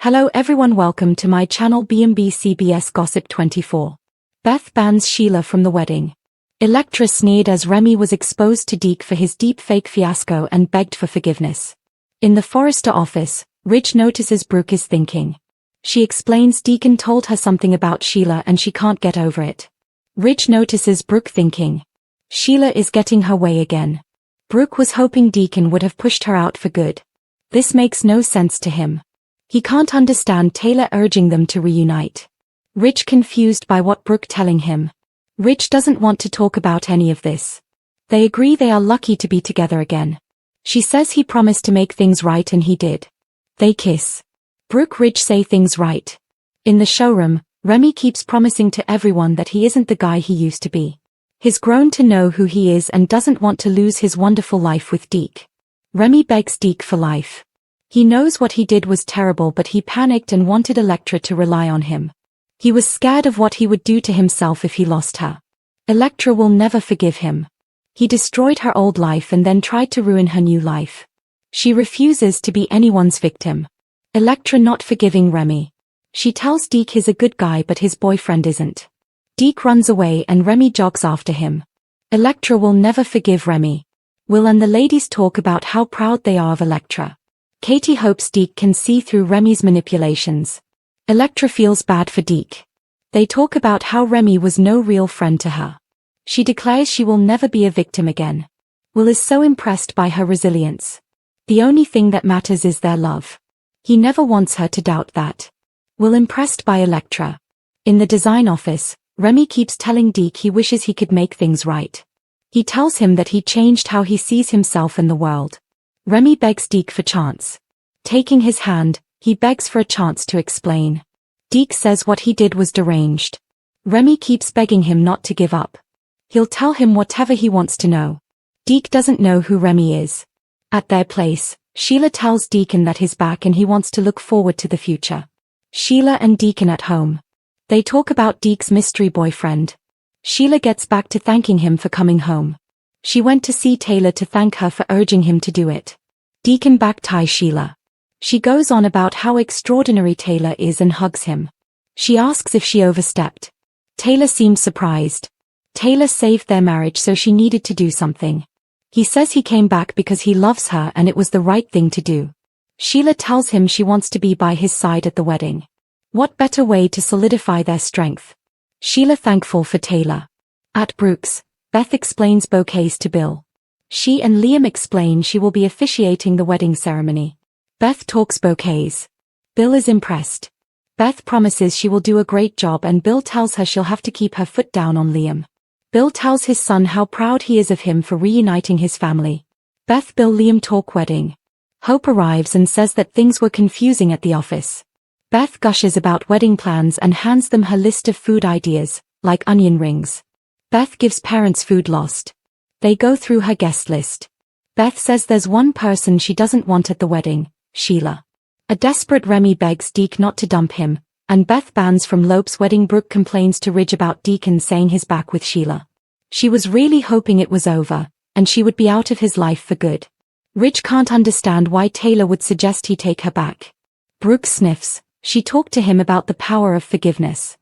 Hello everyone, welcome to my channel B&B CBS Gossip 24. Beth bans Sheila from the wedding. Electra sneered as Remy was exposed to Deke for his deepfake fiasco and begged for forgiveness. In the Forrester office, Ridge notices Brooke is thinking. She explains Deacon told her something about Sheila and she can't get over it. Ridge notices Brooke thinking. Sheila is getting her way again. Brooke was hoping Deacon would have pushed her out for good. This makes no sense to him. He can't understand Taylor urging them to reunite. Ridge confused by what Brooke telling him. Ridge doesn't want to talk about any of this. They agree they are lucky to be together again. She says he promised to make things right and he did. They kiss. Brooke Ridge say things right. In the showroom, Remy keeps promising to everyone that he isn't the guy he used to be. He's grown to know who he is and doesn't want to lose his wonderful life with Deke. Remy begs Deke for life. He knows what he did was terrible, but he panicked and wanted Electra to rely on him. He was scared of what he would do to himself if he lost her. Electra will never forgive him. He destroyed her old life and then tried to ruin her new life. She refuses to be anyone's victim. Electra not forgiving Remy. She tells Deke he's a good guy but his boyfriend isn't. Deke runs away and Remy jogs after him. Electra will never forgive Remy. Will and the ladies talk about how proud they are of Electra. Katie hopes Deke can see through Remy's manipulations. Electra feels bad for Deke. They talk about how Remy was no real friend to her. She declares she will never be a victim again. Will is so impressed by her resilience. The only thing that matters is their love. He never wants her to doubt that. Will impressed by Electra. In the design office, Remy keeps telling Deke he wishes he could make things right. He tells him that he changed how he sees himself in the world. Remy begs Deke for chance. Taking his hand, he begs for a chance to explain. Deke says what he did was deranged. Remy keeps begging him not to give up. He'll tell him whatever he wants to know. Deke doesn't know who Remy is. At their place, Sheila tells Deacon that he's back and he wants to look forward to the future. Sheila and Deacon at home. They talk about Deke's mystery boyfriend. Sheila gets back to thanking him for coming home. She went to see Taylor to thank her for urging him to do it. Deacon back-ties Sheila. She goes on about how extraordinary Taylor is and hugs him. She asks if she overstepped. Taylor seems surprised. Taylor saved their marriage so she needed to do something. He says he came back because he loves her and it was the right thing to do. Sheila tells him she wants to be by his side at the wedding. What better way to solidify their strength? Sheila thankful for Taylor. At Brooks, Beth explains bouquets to Bill. She and Liam explain she will be officiating the wedding ceremony. Beth talks bouquets. Bill is impressed. Beth promises she will do a great job and Bill tells her she'll have to keep her foot down on Liam. Bill tells his son how proud he is of him for reuniting his family. Beth Bill Liam talk wedding. Hope arrives and says that things were confusing at the office. Beth gushes about wedding plans and hands them her list of food ideas, like onion rings. Beth gives parents food lost. They go through her guest list. Beth says there's one person she doesn't want at the wedding, Sheila. A desperate Remy begs Deke not to dump him, and Beth bans from Lope's wedding. Brooke complains to Ridge about Deacon saying he's back with Sheila. She was really hoping it was over, and she would be out of his life for good. Ridge can't understand why Taylor would suggest he take her back. Brooke sniffs. She talked to him about the power of forgiveness.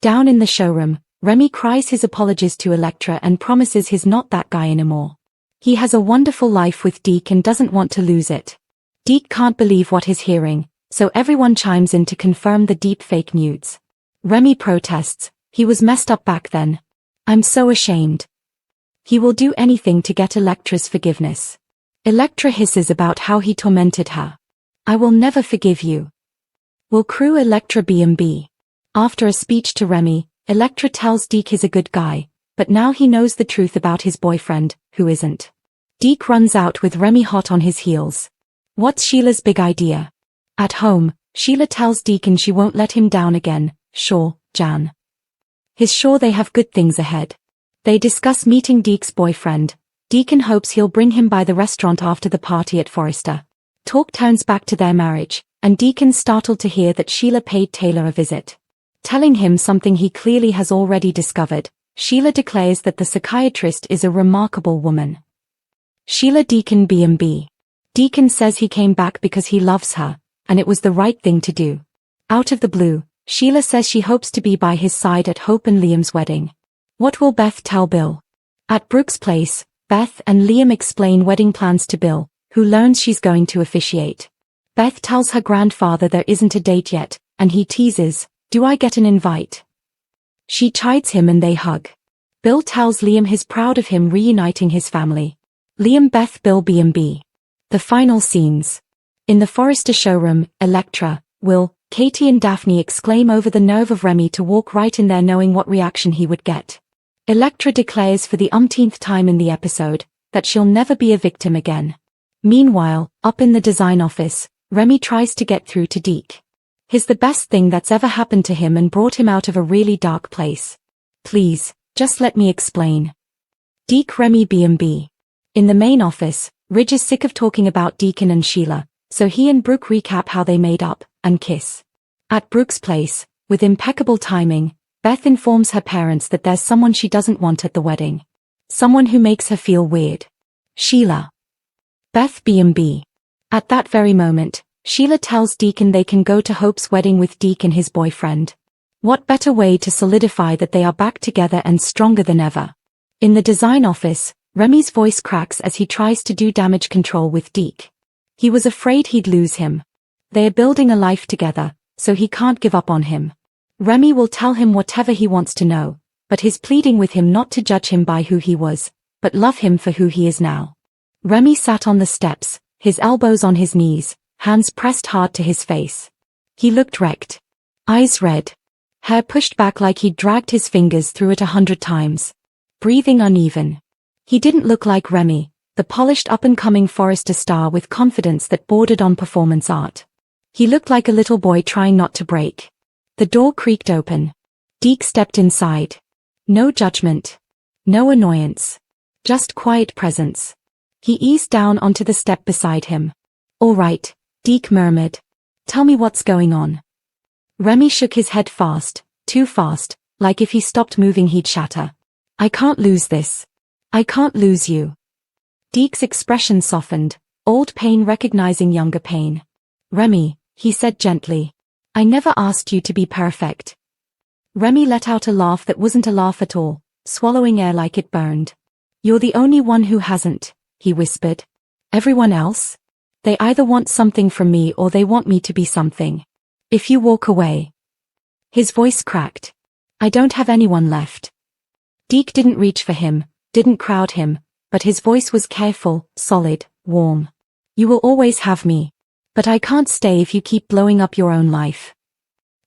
Down in the showroom, Remy cries his apologies to Electra and promises he's not that guy anymore. He has a wonderful life with Deke and doesn't want to lose it. Deke can't believe what he's hearing, so everyone chimes in to confirm the deep fake nudes. Remy protests, he was messed up back then. I'm so ashamed. He will do anything to get Electra's forgiveness. Electra hisses about how he tormented her. I will never forgive you. Will crew Electra B&B. After a speech to Remy, Electra tells Deke he's a good guy, but now he knows the truth about his boyfriend, who isn't. Deke runs out with Remy hot on his heels. What's Sheila's big idea? At home, Sheila tells Deacon she won't let him down again, sure, Jan. He's sure they have good things ahead. They discuss meeting Deke's boyfriend. Deacon hopes he'll bring him by the restaurant after the party at Forrester. Talk turns back to their marriage, and Deacon's startled to hear that Sheila paid Taylor a visit. Telling him something he clearly has already discovered, Sheila declares that the psychiatrist is a remarkable woman. Sheila Deacon B&B. Deacon says he came back because he loves her, and it was the right thing to do. Out of the blue, Sheila says she hopes to be by his side at Hope and Liam's wedding. What will Beth tell Bill? At Brooke's place, Beth and Liam explain wedding plans to Bill, who learns she's going to officiate. Beth tells her grandfather there isn't a date yet, and he teases, "Do I get an invite?" She chides him and they hug. Bill tells Liam he's proud of him reuniting his family. Liam, Beth, Bill, B&B. The final scenes. In the Forrester showroom, Electra, Will, Katie and Daphne exclaim over the nerve of Remy to walk right in there knowing what reaction he would get. Electra declares for the umpteenth time in the episode that she'll never be a victim again. Meanwhile, up in the design office, Remy tries to get through to Deke. He's the best thing that's ever happened to him and brought him out of a really dark place. Please, just let me explain. Deke, Remy, B&B. In the main office, Ridge is sick of talking about Deacon and Sheila, so he and Brooke recap how they made up and kiss. At Brooke's place, with impeccable timing, Beth informs her parents that there's someone she doesn't want at the wedding. Someone who makes her feel weird. Sheila. Beth, B&B. At that very moment, Sheila tells Deacon they can go to Hope's wedding with Deke and his boyfriend. What better way to solidify that they are back together and stronger than ever? In the design office, Remy's voice cracks as he tries to do damage control with Deke. He was afraid he'd lose him. They are building a life together, so he can't give up on him. Remy will tell him whatever he wants to know, but he's pleading with him not to judge him by who he was, but love him for who he is now. Remy sat on the steps, his elbows on his knees, hands pressed hard to his face. He looked wrecked. Eyes red. Hair pushed back like he'd dragged his fingers through it 100 times. Breathing uneven. He didn't look like Remy, the polished up-and-coming Forrester star with confidence that bordered on performance art. He looked like a little boy trying not to break. The door creaked open. Deke stepped inside. No judgment. No annoyance. Just quiet presence. He eased down onto the step beside him. "All right," Deke murmured. "Tell me what's going on." Remy shook his head fast, too fast, like if he stopped moving he'd shatter. "I can't lose this. I can't lose you." Deke's expression softened, old pain recognizing younger pain. "Remy," he said gently, "I never asked you to be perfect." Remy let out a laugh that wasn't a laugh at all, swallowing air like it burned. "You're the only one who hasn't," he whispered. "Everyone else? They either want something from me or they want me to be something. If you walk away." His voice cracked. "I don't have anyone left." Deke didn't reach for him, didn't crowd him, but his voice was careful, solid, warm. "You will always have me. But I can't stay if you keep blowing up your own life."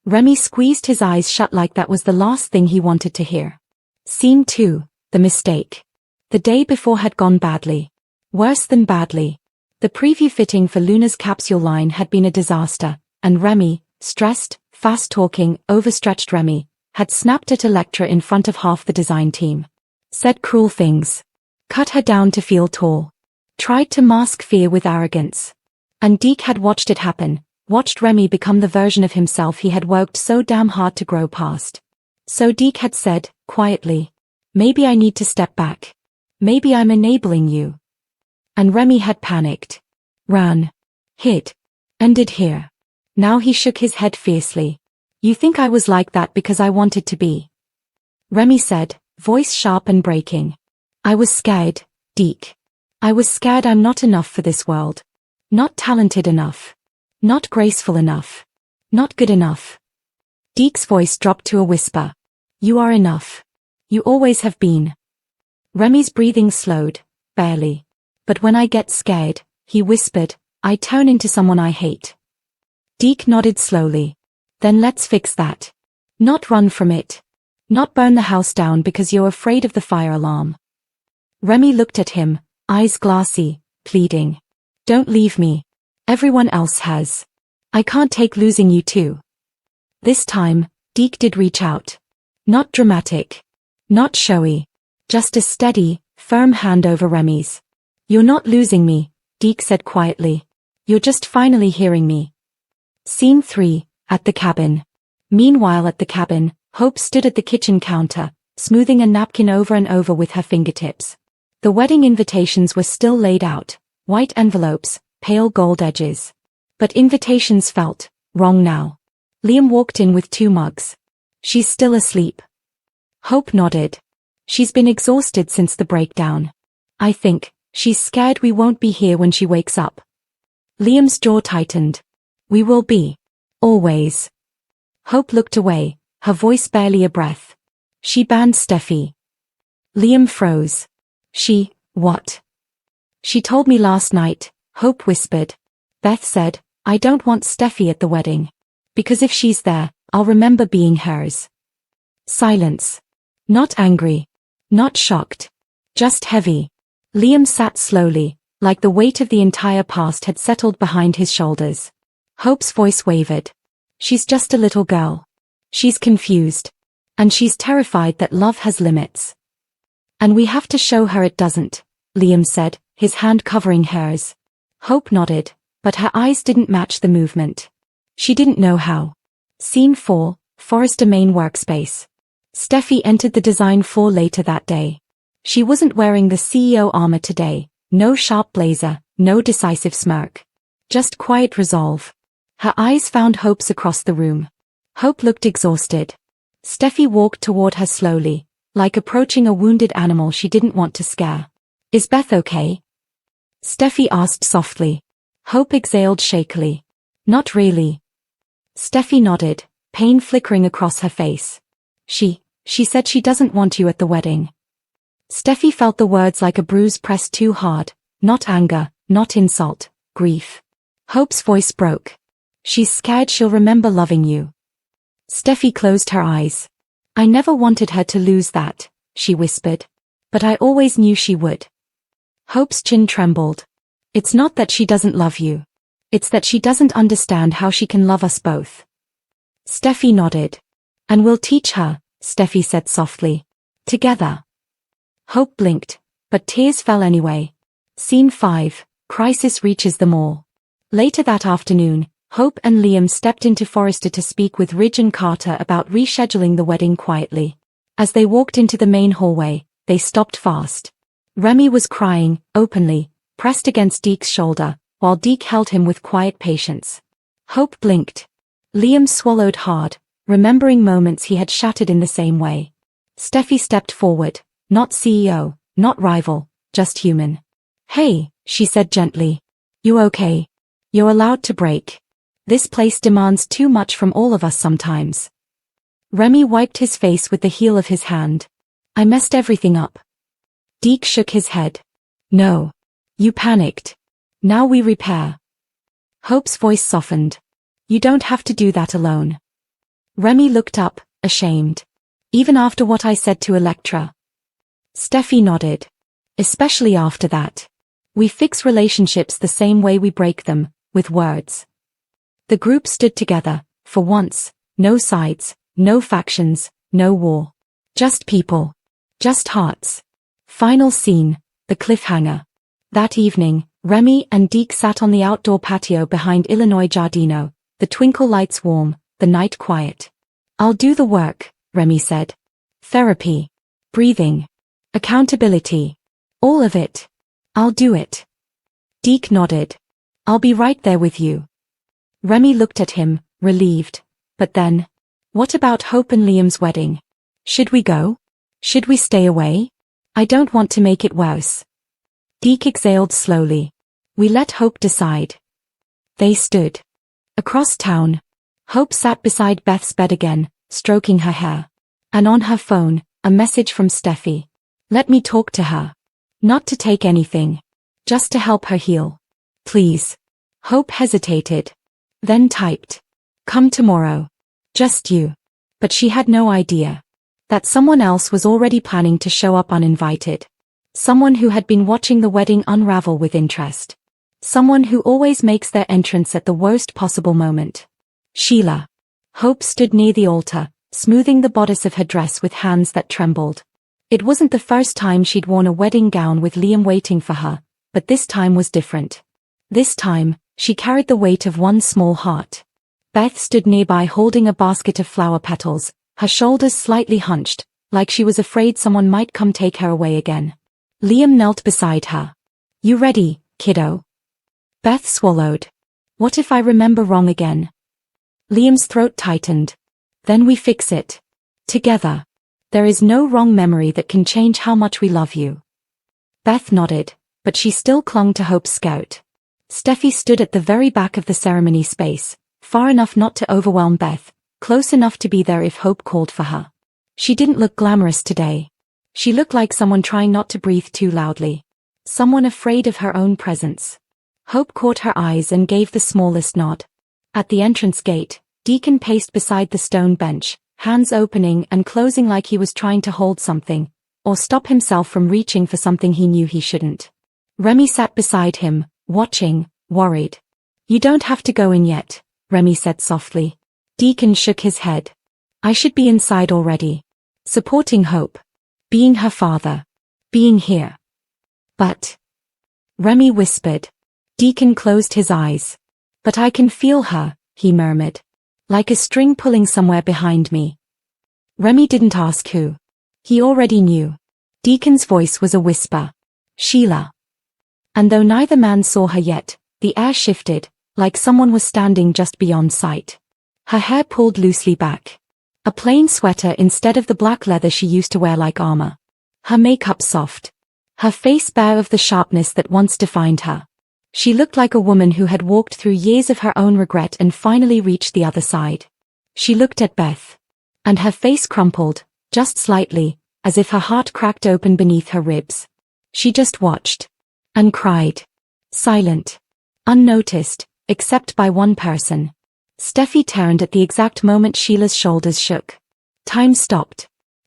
Remy squeezed his eyes shut like that was the last thing he wanted to hear. Scene 2, the mistake. The day before had gone badly. Worse than badly. The preview fitting for Luna's capsule line had been a disaster, and Remy, stressed, fast-talking, overstretched Remy, had snapped at Electra in front of half the design team. Said cruel things. Cut her down to feel tall. Tried to mask fear with arrogance. And Deke had watched it happen, watched Remy become the version of himself he had worked so damn hard to grow past. So Deke had said, quietly, "Maybe I need to step back. Maybe I'm enabling you." And Remy had panicked. Ran. Hid. Ended here. Now he shook his head fiercely. "You think I was like that because I wanted to be?" Remy said, voice sharp and breaking. "I was scared, Deke. I was scared I'm not enough for this world. Not talented enough. Not graceful enough. Not good enough." Deke's voice dropped to a whisper. "You are enough. You always have been." Remy's breathing slowed, barely. "But when I get scared," he whispered, "I turn into someone I hate." Deke nodded slowly. "Then let's fix that. Not run from it. Not burn the house down because you're afraid of the fire alarm." Remy looked at him, eyes glassy, pleading. "Don't leave me. Everyone else has. I can't take losing you too." This time, Deke did reach out. Not dramatic. Not showy. Just a steady, firm hand over Remy's. "You're not losing me," Deke said quietly. "You're just finally hearing me." Scene 3, at the cabin. Meanwhile at the cabin, Hope stood at the kitchen counter, smoothing a napkin over and over with her fingertips. The wedding invitations were still laid out, white envelopes, pale gold edges. But invitations felt wrong now. Liam walked in with 2 mugs. She's still asleep. Hope nodded. She's been exhausted since the breakdown. I think she's scared we won't be here when she wakes up. Liam's jaw tightened. We will be. Always. Hope looked away, her voice barely a breath. She banned Steffi. Liam froze. She, what? She told me last night, Hope whispered. Beth said, I don't want Steffi at the wedding. Because if she's there, I'll remember being hers. Silence. Not angry. Not shocked. Just heavy. Liam sat slowly, like the weight of the entire past had settled behind his shoulders. Hope's voice wavered. She's just a little girl. She's confused. And she's terrified that love has limits. And we have to show her it doesn't, Liam said, his hand covering hers. Hope nodded, but her eyes didn't match the movement. She didn't know how. Scene 4, Forrester main workspace. Steffi entered the design floor later that day. She wasn't wearing the CEO armor today, no sharp blazer, no decisive smirk. Just quiet resolve. Her eyes found Hope's across the room. Hope looked exhausted. Steffi walked toward her slowly, like approaching a wounded animal she didn't want to scare. Is Beth okay? Steffi asked softly. Hope exhaled shakily. Not really. Steffi nodded, pain flickering across her face. She said she doesn't want you at the wedding. Steffi felt the words like a bruise pressed too hard, not anger, not insult, grief. Hope's voice broke. She's scared she'll remember loving you. Steffi closed her eyes. I never wanted her to lose that, she whispered. But I always knew she would. Hope's chin trembled. It's not that she doesn't love you. It's that she doesn't understand how she can love us both. Steffi nodded. And we'll teach her, Steffi said softly. Together. Hope blinked, but tears fell anyway. Scene 5, Crisis reaches the mall. Later that afternoon, Hope and Liam stepped into Forrester to speak with Ridge and Carter about rescheduling the wedding quietly. As they walked into the main hallway, they stopped fast. Remy was crying, openly, pressed against Deke's shoulder, while Deke held him with quiet patience. Hope blinked. Liam swallowed hard, remembering moments he had shattered in the same way. Steffi stepped forward, not CEO, not rival, just human. Hey, she said gently. You okay? You're allowed to break. This place demands too much from all of us sometimes. Remy wiped his face with the heel of his hand. I messed everything up. Deke shook his head. No. You panicked. Now we repair. Hope's voice softened. You don't have to do that alone. Remy looked up, ashamed. Even after what I said to Electra. Steffi nodded. Especially after that. We fix relationships the same way we break them, with words. The group stood together, for once, no sides, no factions, no war. Just people. Just hearts. Final scene, the cliffhanger. That evening, Remy and Deke sat on the outdoor patio behind Illinois Giardino, the twinkle lights warm, the night quiet. I'll do the work, Remy said. Therapy. Breathing. Accountability. All of it. I'll do it. Deke nodded. I'll be right there with you. Remy looked at him, relieved. But then, what about Hope and Liam's wedding? Should we go? Should we stay away? I don't want to make it worse. Deke exhaled slowly. We let Hope decide. They stood. Across town. Hope sat beside Beth's bed again, stroking her hair. And on her phone, a message from Steffi. Let me talk to her. Not to take anything. Just to help her heal. Please. Hope hesitated. Then typed. Come tomorrow. Just you. But she had no idea. That someone else was already planning to show up uninvited. Someone who had been watching the wedding unravel with interest. Someone who always makes their entrance at the worst possible moment. Sheila. Hope stood near the altar, smoothing the bodice of her dress with hands that trembled. It wasn't the first time she'd worn a wedding gown with Liam waiting for her, but this time was different. This time, she carried the weight of one small heart. Beth stood nearby holding a basket of flower petals, her shoulders slightly hunched, like she was afraid someone might come take her away again. Liam knelt beside her. You ready, kiddo? Beth swallowed. What if I remember wrong again? Liam's throat tightened. Then we fix it. Together. There is no wrong memory that can change how much we love you. Beth nodded, but she still clung to Hope's scout. Steffi stood at the very back of the ceremony space, far enough not to overwhelm Beth, close enough to be there if Hope called for her. She didn't look glamorous today. She looked like someone trying not to breathe too loudly. Someone afraid of her own presence. Hope caught her eyes and gave the smallest nod. At the entrance gate, Deacon paced beside the stone bench, hands opening and closing like he was trying to hold something, or stop himself from reaching for something he knew he shouldn't. Remy sat beside him, watching, worried. You don't have to go in yet, Remy said softly. Deacon shook his head. I should be inside already. Supporting Hope. Being her father. Being here. But. Remy whispered. Deacon closed his eyes. But I can feel her, he murmured. Like a string pulling somewhere behind me. Remy didn't ask who. He already knew. Deacon's voice was a whisper. Sheila. And though neither man saw her yet, the air shifted, like someone was standing just beyond sight. Her hair pulled loosely back. A plain sweater instead of the black leather she used to wear like armor. Her makeup soft. Her face bare of the sharpness that once defined her. She looked like a woman who had walked through years of her own regret and finally reached the other side. She looked at Beth. And her face crumpled, just slightly, as if her heart cracked open beneath her ribs. She just watched. And cried. Silent. Unnoticed, except by one person. Steffi turned at the exact moment Sheila's shoulders shook. Time stopped.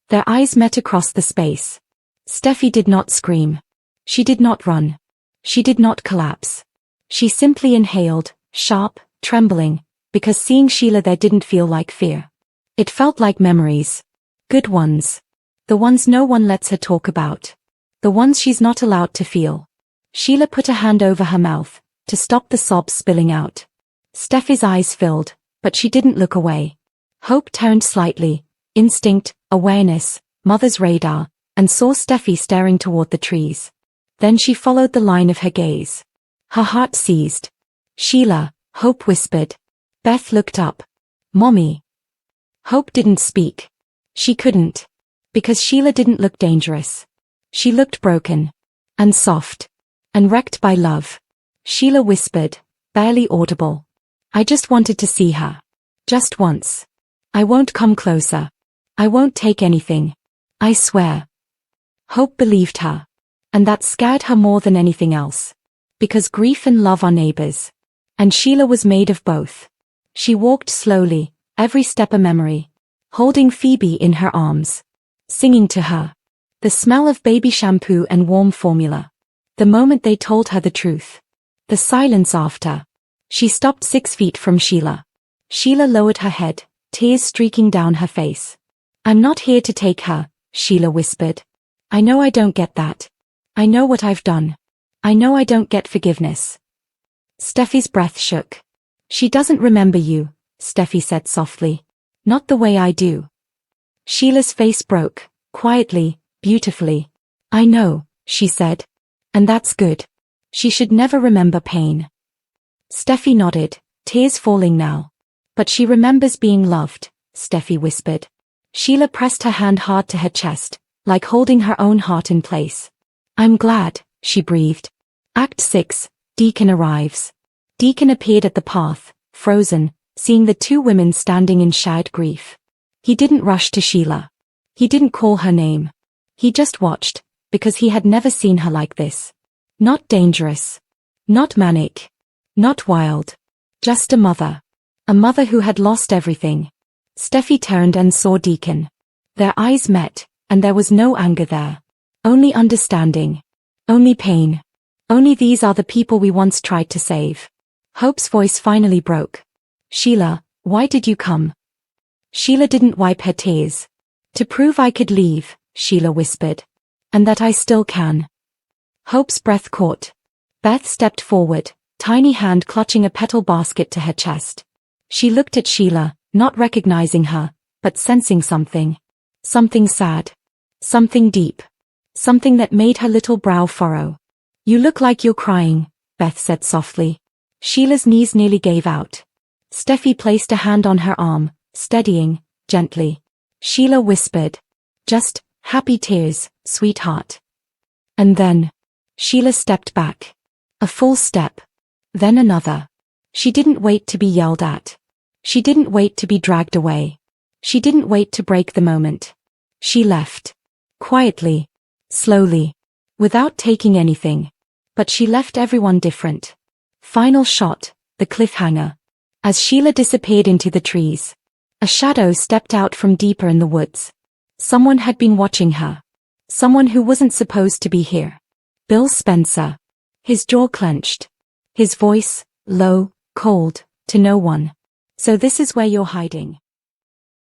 Their eyes met across the space. Steffi did not scream. She did not run. She did not collapse. She simply inhaled, sharp, trembling, because seeing Sheila there didn't feel like fear. It felt like memories. Good ones. The ones no one lets her talk about. The ones she's not allowed to feel. Sheila put a hand over her mouth, to stop the sobs spilling out. Steffi's eyes filled, but she didn't look away. Hope turned slightly, instinct, awareness, mother's radar, and saw Steffi staring toward the trees. Then she followed the line of her gaze. Her heart seized. Sheila, Hope whispered. Beth looked up. Mommy. Hope didn't speak. She couldn't. Because Sheila didn't look dangerous. She looked broken. And soft. And wrecked by love. Sheila whispered, barely audible. I just wanted to see her. Just once. I won't come closer. I won't take anything. I swear. Hope believed her. And that scared her more than anything else. Because grief and love are neighbors. And Sheila was made of both. She walked slowly, every step a memory. Holding Phoebe in her arms. Singing to her. The smell of baby shampoo and warm formula. The moment they told her the truth. The silence after. She stopped 6 feet from Sheila. Sheila lowered her head, tears streaking down her face. I'm not here to take her, Sheila whispered. I know I don't get that. I know what I've done. I know I don't get forgiveness. Steffi's breath shook. She doesn't remember you, Steffi said softly. Not the way I do. Sheila's face broke, quietly, beautifully. I know, she said. And that's good. She should never remember pain. Steffi nodded, tears falling now. But she remembers being loved, Steffi whispered. Sheila pressed her hand hard to her chest, like holding her own heart in place. I'm glad, she breathed. Act 6, Deacon arrives. Deacon appeared at the path, frozen, seeing the two women standing in shared grief. He didn't rush to Sheila. He didn't call her name. He just watched, because he had never seen her like this. Not dangerous. Not manic. Not wild. Just a mother. A mother who had lost everything. Steffi turned and saw Deacon. Their eyes met, and there was no anger there. Only understanding. Only pain. Only these are the people we once tried to save. Hope's voice finally broke. Sheila, why did you come? Sheila didn't wipe her tears. To prove I could leave, Sheila whispered. And that I still can. Hope's breath caught. Beth stepped forward, tiny hand clutching a petal basket to her chest. She looked at Sheila, not recognizing her, but sensing something. Something sad. Something deep. Something that made her little brow furrow. You look like you're crying, Beth said softly. Sheila's knees nearly gave out. Steffi placed a hand on her arm, steadying, gently. Sheila whispered. Just, happy tears, sweetheart. And then, Sheila stepped back. A full step. Then another. She didn't wait to be yelled at. She didn't wait to be dragged away. She didn't wait to break the moment. She left. Quietly. Slowly. Without taking anything. But she left everyone different. Final shot, the cliffhanger. As Sheila disappeared into the trees, a shadow stepped out from deeper in the woods. Someone had been watching her. Someone who wasn't supposed to be here. Bill Spencer. His jaw clenched. His voice, low, cold, to no one. So this is where you're hiding.